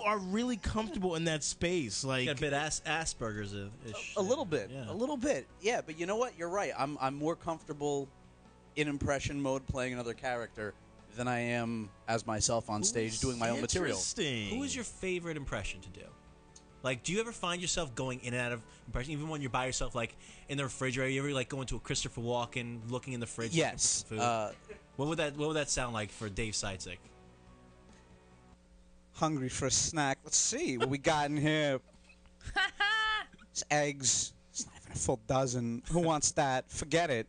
are really comfortable in that space. Like Got a bit Asperger's ish. A little bit. Yeah. A little bit. Yeah, but you know what? You're right. I'm more comfortable in impression mode playing another character than I am as myself on stage doing my own material. Interesting. Who is your favorite impression to do? Like, do you ever find yourself going in and out of impression, even when you're by yourself, like in the refrigerator? You ever like go into a Christopher Walken, looking in the fridge? Yes. Looking for food? What would that sound like for Dave Saitzyk? Hungry for a snack. Let's see what we got in here. It's eggs. It's not even a full dozen. Who wants that? Forget it.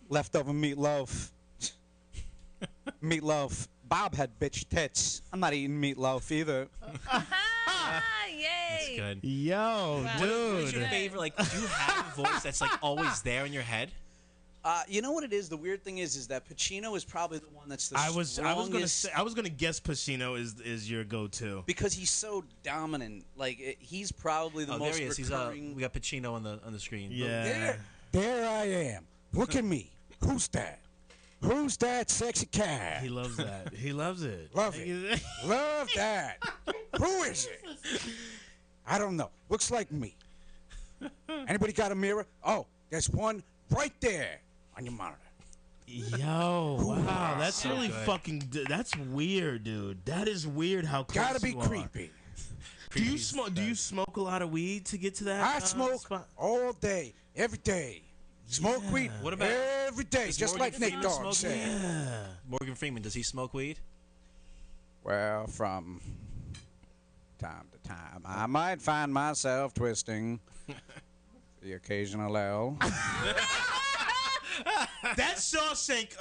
Leftover meatloaf. Meatloaf. Bob had bitch tits. I'm not eating meatloaf either. Yay! Good. Yo, What dude. is your favorite? Like, do you have a voice that's like always there in your head? You know what it is? The weird thing is that Pacino is probably the one that's the I was strongest. gonna guess Pacino is your go-to because he's so dominant. Like he's probably the Oh, most there he is. recurring. We got Pacino on the screen. Yeah. There I am. Look at me. Who's that? Who's that sexy cat? He loves that. He loves it. Love it. Love that. Who is it? I don't know. Looks like me. Anybody got a mirror? Oh, there's one right there on your monitor. Yo, wow, that's So really good. fucking. That's weird, dude. That is weird. How close Gotta be you are. creepy. Do you smoke? Do you smoke a lot of weed to get to that? I smoke spot? all day, every day. Smoke weed What about- every day, Does just Morgan like Nick Freeman Dogg smoke said. weed? Yeah. Morgan Freeman, does he smoke weed? Well, from time to time, I might find myself twisting the occasional L. That's Shawshank,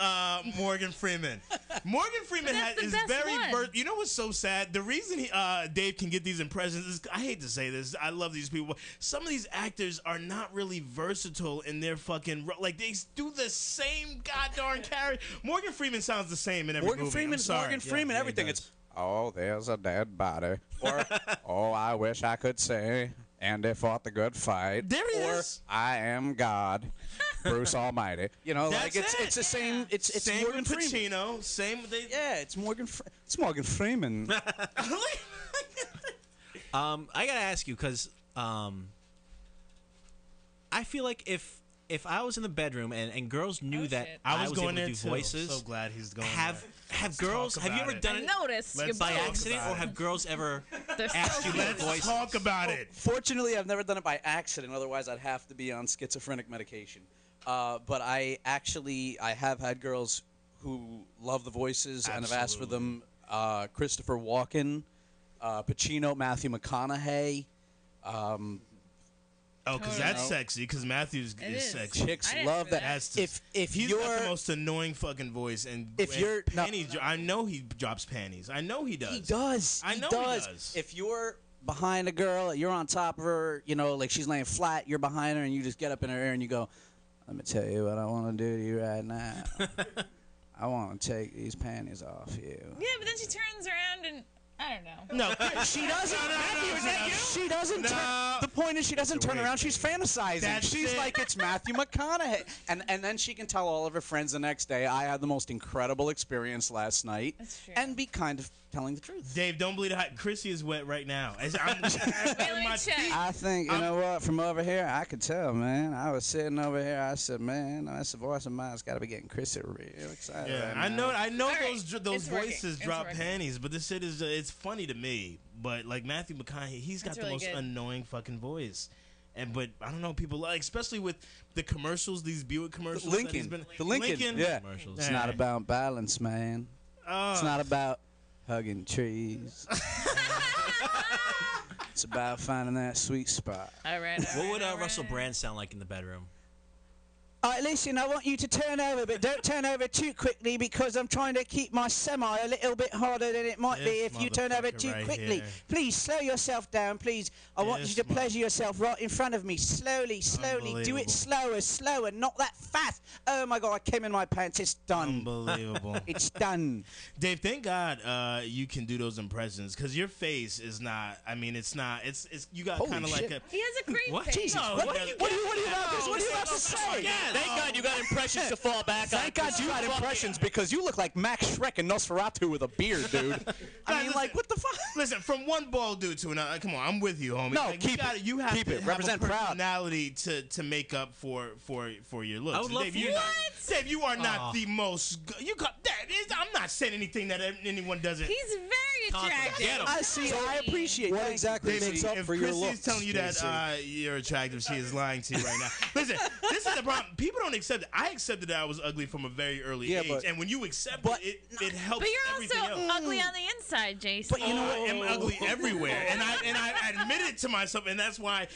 Morgan Freeman. Morgan Freeman That's the is best very. one. You know what's so sad? The reason Dave can get these impressions is, I hate to say this, I love these people. Some of these actors are not really versatile in their fucking like they do the same goddamn character. Morgan Freeman sounds the same in every Morgan movie. Freeman, I'm sorry. Morgan Freeman, he everything. does. It's there's a dead body, or I wish I could say, and they fought the good fight. There he or is. I am God, Bruce Almighty. You know, That's like it's it. it's the same. It's Same Morgan with Freeman. Pacino. Same. Yeah, it's Morgan Freeman. I gotta ask you because I feel like if I was in the bedroom and girls knew that shit. I was able going to there do too. voices, So glad he's going. have girls? talk Have you about ever it. done I it noticed. Let's You're by talk both. accident, about or have girls ever They're so asked you to do Let's voices? talk about it. Fortunately, I've never done it by accident. Otherwise, I'd have to be on schizophrenic medication. But I have had girls who love the voices and have asked for them. Christopher Walken, Pacino, Matthew McConaughey. Oh, because Totally. that's sexy. Because Matthews It is is. sexy. Chicks I didn't love see that. that. That's the, If he's you're got the most annoying fucking voice, and If you're- no. panties, I know he drops panties. I know he does. He does. I know he does. If you're behind a girl, you're on top of her, you know, like she's laying flat, you're behind her, and you just get up in her ear and you go, let me tell you what I want to do to you right now. I want to take these panties off you. Yeah, but then she turns around and I don't know. No, She doesn't. Matthew, is that you? She doesn't. No. The point is, she doesn't turn weird around. She's thing. fantasizing. That's She's it. like, it's Matthew McConaughey. And then she can tell all of her friends the next day, I had the most incredible experience last night. That's true. And be kind of telling the truth. Dave, don't believe it. Chrissy is wet right now. I'm, Let me my check. feet. I think, you know what, from over here, I could tell, man. I was sitting over here, I said, man, that's the voice of mine. It's got to be getting Chrissy real excited. Yeah, right I now. know. I know All right. those It's working. voices It's drop working. panties, but this shit is it's funny to me. But like Matthew McConaughey, he's got That's the really most good. annoying fucking voice. But I don't know, people like, especially with the commercials, these Buick commercials. that he's Lincoln. been- The Lincoln. Yeah. Commercials. It's not about balance, man. It's not about hugging trees. It's about finding that sweet spot. All right. What would Russell Brand sound like in the bedroom? All right, listen, I want you to turn over, but don't turn over too quickly because I'm trying to keep my semi a little bit harder than it might be This if you turn over motherfucker too right quickly. here. Please, slow yourself down, please. I want you This to pleasure yourself right in front of me. Slowly, slowly. Do it Unbelievable. slower, not that fast. Oh, my God, I came in my pants. It's done. Unbelievable. It's done. Dave, thank God you can do those impressions because your face is not. I mean, it's not. It's you got Holy kind of like shit. a. He has a great What? face. Jesus. What do you have to say? Thank God you got impressions to fall back on. Thank God you got impressions because you look like Max Shrek and Nosferatu with a beard, dude. I mean, like, what the fuck? Listen, from one bald dude to another. Come on, I'm with you, homie. No, Like, keep you gotta, it. You have Keep to it. have Represent a proud. personality to make up for your looks. I would love Dave, for you're you- not, Dave, you are not the most. You got that is. I'm not saying anything that anyone doesn't. He's very attractive. Get 'em. I see. I appreciate. What Thank you, exactly Chrissy. makes up If for your Chrissy's looks? telling you JC? that you're attractive, she is lying to you right now. Listen, this is the problem. People don't accept it. I accepted that I was ugly from a very early age, and when you accept it helps But you're everything also else. ugly on the inside, Jason. But you know what? I'm ugly everywhere, and I admit it to myself, and that's why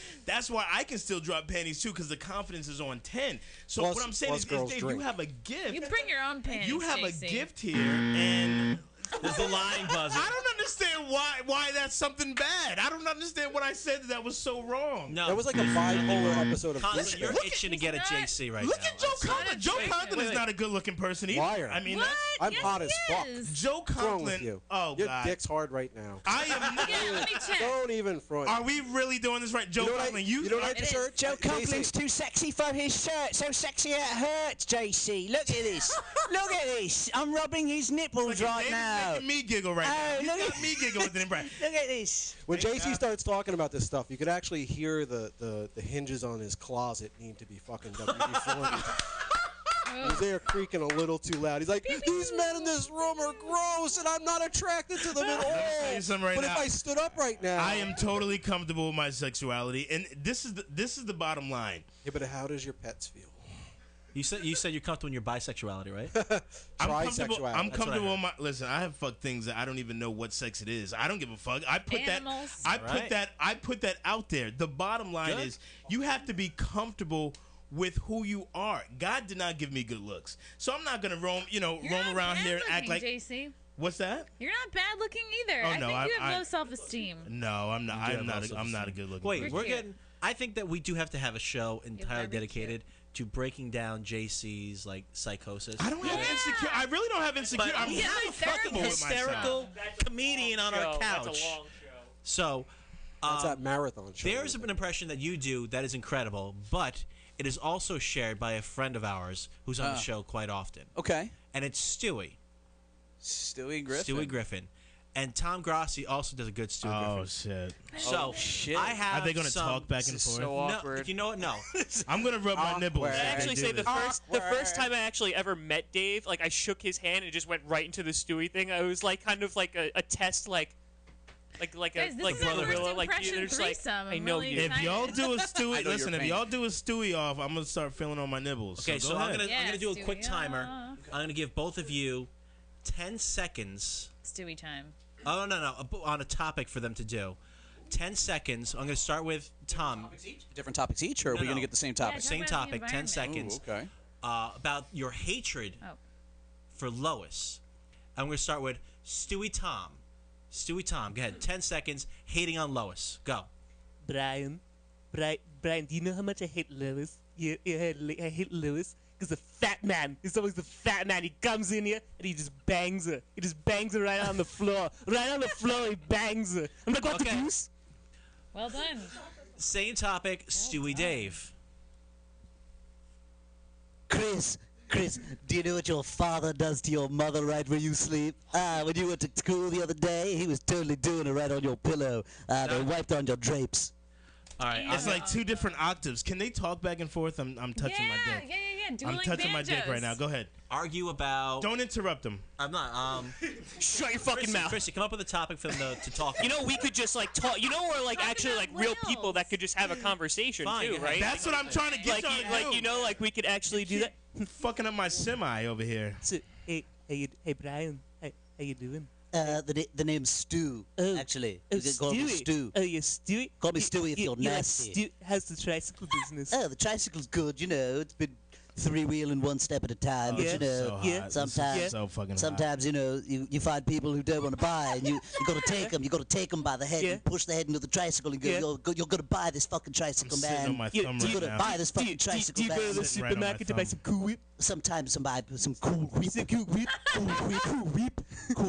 I can still drop panties too, because the confidence is on 10. So Plus- what I'm saying plus is, girls Dave, drink. you have a gift. You bring your own panties. You have JC. a gift here, and there's the line buzzer. I don't understand why that's something bad. I don't understand what I said that was so wrong. No, That was like a bipolar episode of Constantly, Disney. you're itching to get at JC right Look now. at Joe Conklin. Joe Conklin is not a good-looking person either. Liar. I mean, What? I'm Yes, hot as he fuck. is. Joe What's wrong with Conklin. you? Oh Your God, dick's hard right now. I am. Yeah, let me check. Don't even front. Are we really doing this right, Joe You know what Conklin? you know what I It is. just heard? Joe JC. Conklin's too sexy for his shirt. So sexy it hurts, JC. Look at this. Look at this. I'm rubbing his nipples right David's now. making me giggle right now. He's look got at- me giggle with an impression. Look at this. When JC starts talking about this stuff, you could actually hear the hinges on his closet need to be fucking WD-40. He's there creaking a little too loud. He's like, these men in this room are gross, and I'm not attracted to them at Let me tell you all. something right But now. if I stood up right now, I am totally comfortable with my sexuality, and this is the bottom line. Yeah, but how does your pets feel? You said you're comfortable in your bisexuality, right? Trisexuality. I'm That's comfortable what I in my. Listen, I have fucked things that I don't even know what sex it is. I don't give a fuck. I put Animals. that. I put that out there. The bottom line Good. is you have to be comfortable with who you are. God did not give me good looks, so I'm not gonna roam You're roam not around bad here and act looking, like. JC. What's that? You're not bad looking either. Oh, I no, think you have I- low self-esteem. No, I'm not. have I'm low not. I'm self-esteem. not a good looking. Wait, person. we're cute. getting. I think that we do have to have a show entirely very dedicated to breaking down JC's like psychosis. I don't have insecure. I really don't have insecure. But I'm he's really a comfortable with myself. hysterical comedian on our couch. That's a long show. So That's that marathon show. there's an impression that you do that is incredible, but it is also shared by a friend of ours who's on the show quite often, Okay. and it's Stewie. Stewie Griffin. Stewie Griffin. And Tom Grossi also does a good Stewie Oh Griffin. shit! So shit. I have Are they gonna some, talk back and forth? So No, awkward. you know what? No. I'm gonna rub my nipples. Awkward. I as we actually do say the this. first time I actually ever met Dave, like I shook his hand and just went right into the Stewie thing. I was like kind of like a test, like Guys, a this like is our brother first Willa, like impression you're just like threesome. I I'm know really you. If y'all do a I Stewie, know your listen. If pain. y'all do a Stewie off, I'm gonna start feeling on my nipples. Okay, so so go I'm ahead. gonna do a Yes, quick Stewie timer. off. I'm gonna give both of you 10 seconds. Stewie time. Oh no, on a topic for them to do. 10 seconds. I'm gonna start with Tom. Different topics each, or are No, we going no. to get the same Yeah, topic? talk Same about the topic. 10 environment. seconds. Ooh, okay. About your hatred Oh. for Lois. I'm gonna start with Stewie Tom. Stewie Tom. Go ahead. 10 seconds. Hating on Lois. Go. Brian, do you know how much I hate Lewis? I hate Lewis because the fat man. He's always the fat man. He comes in here and he just bangs her. He just bangs her right on the floor. Right on the floor, he bangs her. I'm like, what the Okay. goose? Well done. Same topic. Stewie Dave. Chris, do you know what your father does to your mother right when you sleep? When you went to school the other day, he was totally doing it right on your pillow. They wiped on your drapes. All right. It's like two different octaves. Can they talk back and forth? I'm touching my dick. Yeah. I'm Dueling touching my dick right now. Go ahead. Argue about. Don't interrupt them. I'm not. Shut your fucking mouth. Chrissy, come up with a topic for them to talk. You know, we could just like talk. You know, we're like actually like real people that could just have a conversation Fine, too, go ahead. right? That's what I'm trying to get like, y'all to like do. you know, like we could actually do that. Fucking up my semi over here. So, hey Brian, how you doing? The name's Stu, actually. Oh, You can call me Stewie. Stu. Oh, you're Stewie. Call me Stewie if you're like nasty. how's the tricycle business? Oh, the tricycle's good, you know. It's been three-wheeling one step at a time, but you know, So hot. This is sometimes, so fucking hot. sometimes you know, you find people who don't want to buy, and you got to take them. You got to take them by the head and push the head into the tricycle and go, you're going to buy this fucking tricycle, I'm sitting man. on my thumb You're right going to now. buy this fucking Do tricycle, you go to the man. Sitting right on my supermarket to buy thumb. some Cool Whip? Sometimes some Cool Whip, Cool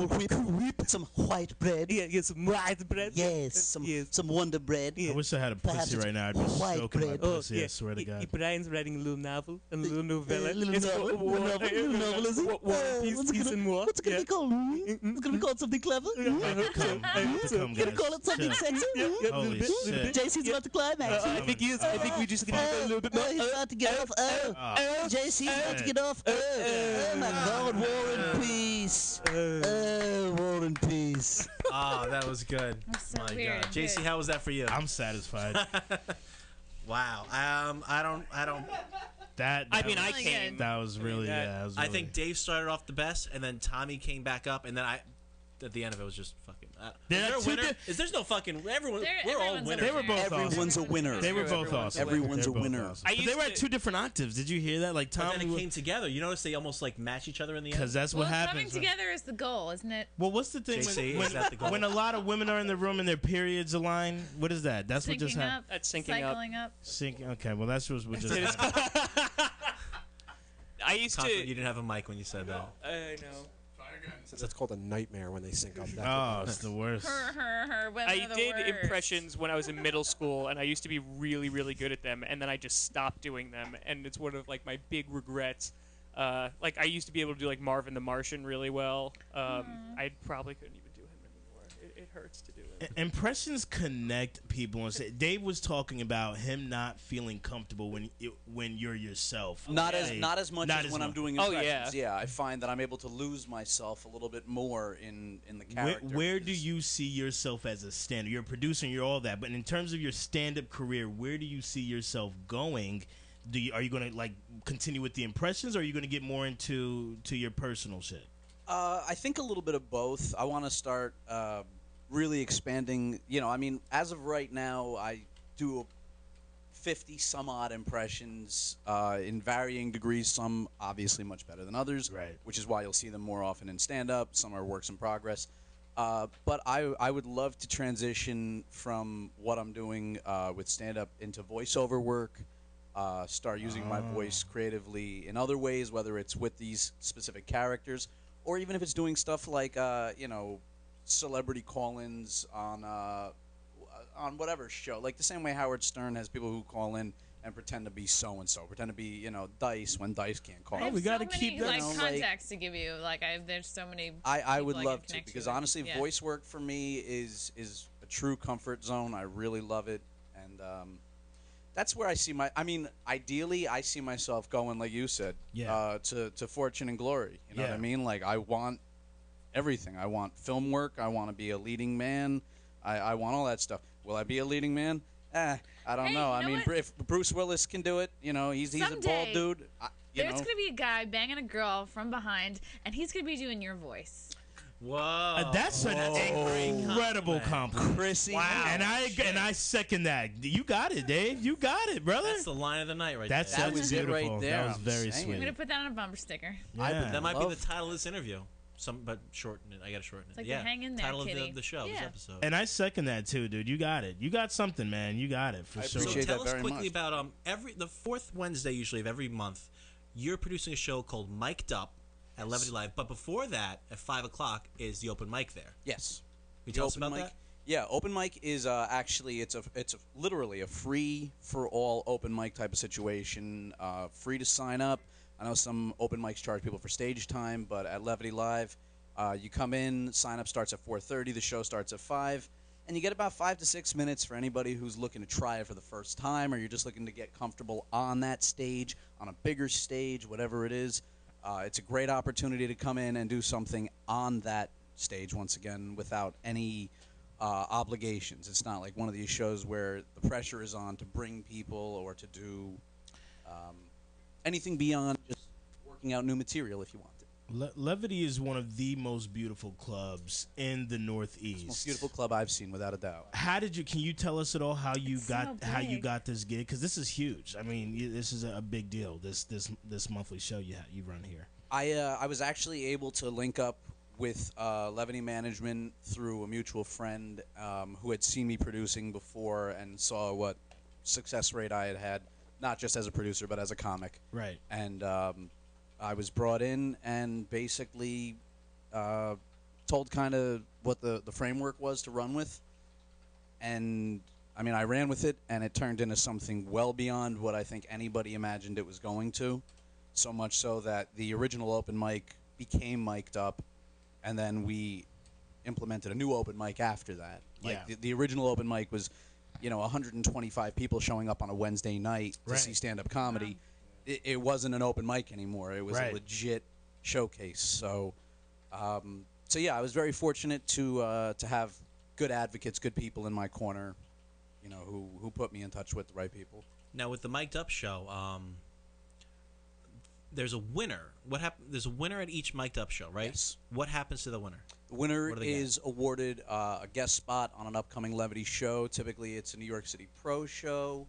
Whip, some white bread. Yeah, some white bread. Yes, some Wonder Bread. I wish I had a Perhaps pussy it's right now. I'd be white soaking my bread. pussy. I swear to God. Brian's writing a little novel, a little novella. Little It's novel, War little novel, is it? War and Peace, What's it Peace gonna- and War. What's it going to be called? It's going to be called something clever? I hope so. I hope so. Going to call it something sexy? Holy shit. JC's about to climax. I think he is. I think we just need to go a little bit more. He's about to get off. JC's about to get off? Oh my God, War and Peace. War and Peace. Oh, that was good. so My weird God, and JC, good. how was that for you? I'm satisfied. Wow. I don't. I mean, I came. That was really, that was really. I think Dave started off the best, and then Tommy came back up, and then at the end of it was just fucking. Is there a winner? There's no fucking. Everyone. We're all winners. They were both Everyone's awesome. a winner. They were both awesome. Everyone's They a were both winner. awesome. But they were at two different octaves. Did you hear that? Like Tom. But then it came together. You notice they almost like match each other in the end. Because that's what Coming happens. together is the goal, isn't it? Well, what's the thing JC, when, is that the goal? when a lot of women are in the room and their periods align? What is that? That's what just Syncing happened. up. That's syncing up. Cycling up. Syncing. Okay, well that's what just happened. I used to. You didn't have a mic when you said that. I know. That's called a nightmare when they sync up. Oh, it's the worst. Women I are the did worst. impressions when I was in middle school, and I used to be really, really good at them, and then I just stopped doing them, and it's one of like my big regrets. Like I used to be able to do like Marvin the Martian really well. I probably couldn't even do him anymore. It hurts to do it. Impressions connect people. And say, Dave was talking about him not feeling comfortable when you're yourself. Not as much as when I'm doing Oh, impressions. yeah. I find that I'm able to lose myself a little bit more in the character. Where do you see yourself as a stand-up? You're a producer and you're all that, but in terms of your stand-up career, where do you see yourself going? Are you going to like continue with the impressions, or are you going to get more into your personal shit? I think a little bit of both. I want to start really expanding. I mean, as of right now, I do 50 some odd impressions in varying degrees. Some obviously much better than others, right? Which is why you'll see them more often in stand-up. Some are works in progress. But I would love to transition from what I'm doing with stand-up into voiceover work. Start using my voice creatively in other ways, whether it's with these specific characters, or even if it's doing stuff like celebrity call-ins on whatever show, like the same way Howard Stern has people who call in and pretend to be so and so, pretend to be Dice when Dice can't call. I have we got to so keep many, that. like contacts to give you. Like there's so many. I would people love can to, connect because you with. honestly, Yeah. voice work for me is a true comfort zone. I really love it, and that's where I see my. I mean, ideally, I see myself going, like you said, to fortune and glory. You know what I mean? Like I want everything. I want film work. I want to be a leading man. I want all that stuff. Will I be a leading man? I don't know. I mean, if Bruce Willis can do it, he's a bald Someday, dude. There's gonna be a guy banging a girl from behind, and he's gonna be doing your voice. Whoa. That's an incredible compliment. Chrissy. Wow. And I second that. You got it, Dave. You got it, brother. That's the line of the night right That's there. that was it beautiful. right there. That was I'm very saying. sweet. I'm gonna put that on a bumper sticker. Yeah. That might be the title of this interview. But shorten it. I gotta shorten it. It's like the hang in there, title kitty. of the show, this Yeah. episode. And I second that too, dude. You got it. You got something, man. You got it for sure. appreciate So tell that us very quickly much. about the fourth Wednesday usually of every month. You're producing a show called Mic'd Up at Levity Live, but before that, at 5:00 is the open mic there. Yes. Can you tell us about that? Yeah, open mic is actually it's literally a free for all open mic type of situation. Free to sign up. I know some open mics charge people for stage time, but at Levity Live, you come in. Sign up starts at 4:30. The show starts at 5, and you get about 5 to 6 minutes for anybody who's looking to try it for the first time, or you're just looking to get comfortable on that stage, on a bigger stage, whatever it is. It's a great opportunity to come in and do something on that stage once again without any obligations. It's not like one of these shows where the pressure is on to bring people or to do anything beyond just working out new material if you want it. Levity is one of the most beautiful clubs in the Northeast. It's the most beautiful club I've seen, without a doubt. Can you tell us at all how you It's got so how you big. got this gig? Because this is huge. I mean, this is a big deal. This monthly show you run here. I was actually able to link up with Levity Management through a mutual friend who had seen me producing before and saw what success rate I had, not just as a producer but as a comic. Right. And I was brought in and basically told kind of what the framework was to run with. And, I mean, I ran with it, and it turned into something well beyond what I think anybody imagined it was going to. So much so that the original open mic became mic'd up, and then we implemented a new open mic after that. Like, Yeah. the original open mic was, 125 people showing up on a Wednesday night to Right. see stand-up comedy. it wasn't an open mic anymore. It was Right. a legit showcase. So, so yeah, I was very fortunate to have good advocates, good people in my corner, you know, who put me in touch with the right people. Now with the Mic'd Up show, there's a winner. What happened? There's a winner at each Mic'd Up show, right? Yes. What happens to the winner? The winner What do they get? is awarded a guest spot on an upcoming Levity show. Typically, it's a New York City Pro show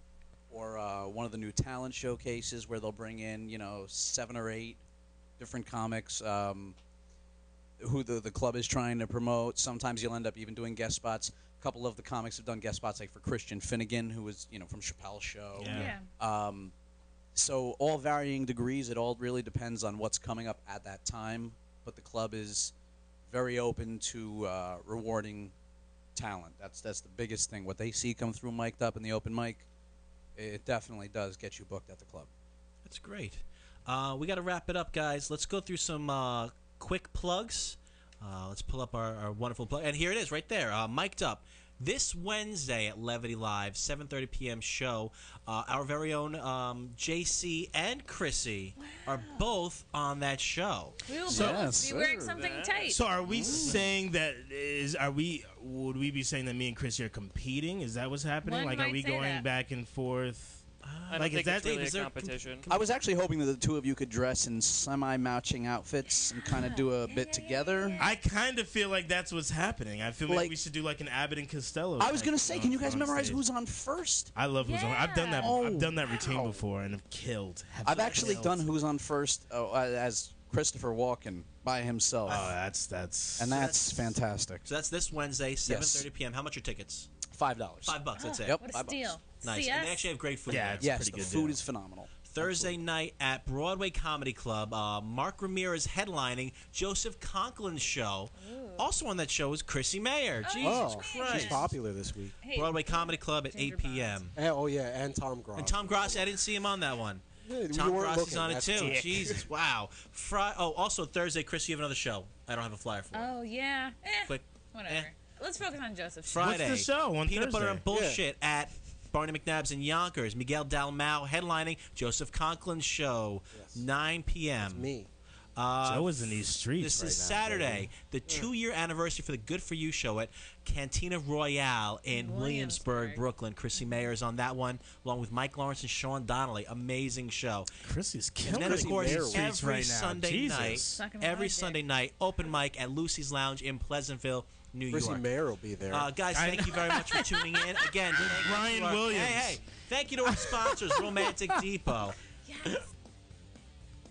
or one of the new talent showcases where they'll bring in, 7 or 8 different comics who the club is trying to promote. Sometimes you'll end up even doing guest spots. A couple of the comics have done guest spots, like for Christian Finnegan, who was, from Chappelle's show. Yeah. So all varying degrees. It all really depends on what's coming up at that time. But the club is very open to rewarding talent. That's the biggest thing. What they see come through Mic'd Up in the open mic, it definitely does get you booked at the club. That's great. We got to wrap it up, guys. Let's go through some quick plugs. Let's pull up our wonderful plug. And here it is right there, Mic'd Up. This Wednesday at Levity Live, 7:30 p.m. show. Our very own JC and Chrissy are both on that show. We will both be wearing something tight. So are we saying that would we be saying that me and Chrissy are competing? Is that what's happening? One Like, are might we say going that. back and forth? I don't Like, think is it's that- really is a there competition. I was actually hoping that the two of you could dress in semi-matching outfits and kind of do a bit together. I kind of feel like that's what's happening. I feel like we should do like an Abbott and Costello. I was going gonna say, can you guys memorize who's on first? I love who's on. I've done that. Oh, I've done that routine before and have killed. I've actually done who's on first as Christopher Walken by himself. Oh, that's fantastic. So that's this Wednesday, 7:30 p.m. How much are tickets? $5. $5. That's it. Yep. What a steal. Nice. See And they us? actually have great food. Yeah, there. it's Yes, pretty the good food deal. is phenomenal. Thursday night at Broadway Comedy Club, Mark Ramirez headlining Joseph Conklin's show. Also on that show is Chrissy Mayer. Jesus Christ. She's popular this week. Broadway Comedy Club at 8 p.m. Oh yeah, and Tom Gross. And Tom Gross, I didn't see him on that one. Yeah, you Tom weren't Gross is looking, on it that's too. dick. Jesus, wow. Also Thursday, Chris, you have another show. I don't have a flyer for it. Oh, yeah. Quick. Whatever. Let's focus on Joseph's Friday. What's the show on Peanut Butter Thursday? and Bullshit at Barney McNabb's in Yonkers. Miguel Dalmau headlining Joseph Conklin's show, 9 p.m. Me. Joe is in these streets This right is now, Saturday, the 2-year anniversary for the Good For You show at Cantina Royale in Williamsburg, Brooklyn. Chrissy Mayer is on that one, along with Mike Lawrence and Sean Donnelly. Amazing show. Chrissy's And killing then, of Chrissy course, Mayer with every streets right now. Sunday Jesus. night, open mic at Lucy's Lounge in Pleasantville, New Chrissy York. Mayer will be there. Guys, thank you very much for tuning in. Again, thank you Ryan to our- Williams. Hey, thank you to our sponsors, Romantic Depot. Yes.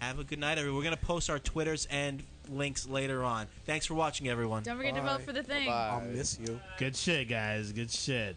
Have a good night, everyone. We're going to post our Twitters and links later on. Thanks for watching, everyone. Don't forget to vote for the thing. I'll miss you. Good shit, guys. Good shit.